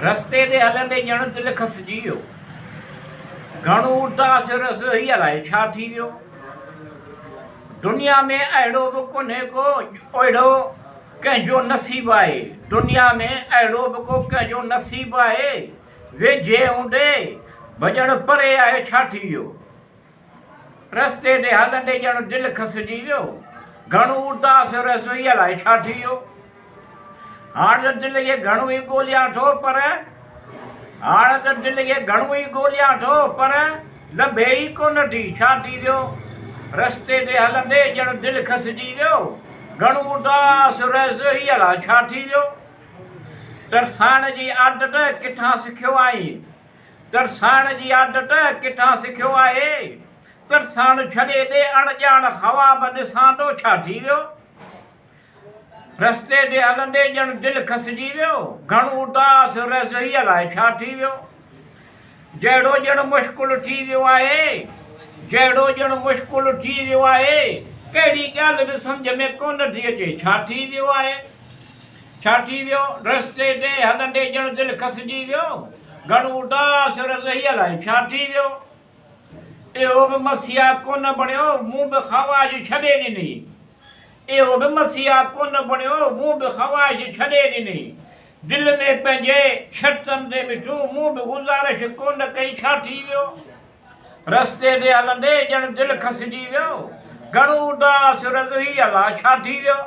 रस्ते ते हलंदे ॼण दिलि खसिजी वियो। घणो उदास रस ही अलाए छा थी वियो। दुनिया में अहिड़ो बि कोन्हे को अहिड़ो कंहिंजो नसीबु आहे। दुनिया में अहिड़ो बि को कंहिंजो नसीबु आहे। वेझे हूंदे भॼण परे आहे छा थी वियो। रस्ते ते हलंदे ॼण दिलि खसिजी वियो। घणो उदास रस ही अलाए छा थी वियो। हाणे त दिलि खे घणो ई ॻोल्हियां थो पर लभे ई कोन थी। छा थी वियो। रस्ते ते हलंदे ॼण दिलि खसिजी वियो। घणो उदास रस ही अलाए छा थी वियो। तरसाइण जी आदत किथां सिखियो आहे। तरसाइण छॾे ॾे अणॼाण हवा बि ॾिसां थो छा थी वियो। रस्ते ते हलंदे ॼण दिलि खसिजी वियो। घणो उदास रस ही अलाए छा थी वियो। जहिड़ो ॼण मुश्किल थी वियो आहे। कहिड़ी ॻाल्हि बि सम्झ में कोन थी अचे छा थी वियो। रस्ते ते हलंदे ॼण दिलि खसिजी वियो। घणो उदास रस ही अलाए छा थी वियो। इहो बि मसीहा कोन बणियो मूं बि ख़वाइश छॾे ॾिनी। दिलि में पंहिंजे शर्तनि ते मिठू मूं बि गुज़ारिश कोन कई छा थी वियो। रस्ते ते हलंदे ॼण दिलि खसिजी वियो। घणो उदास रस ही अलाए छा थी वियो।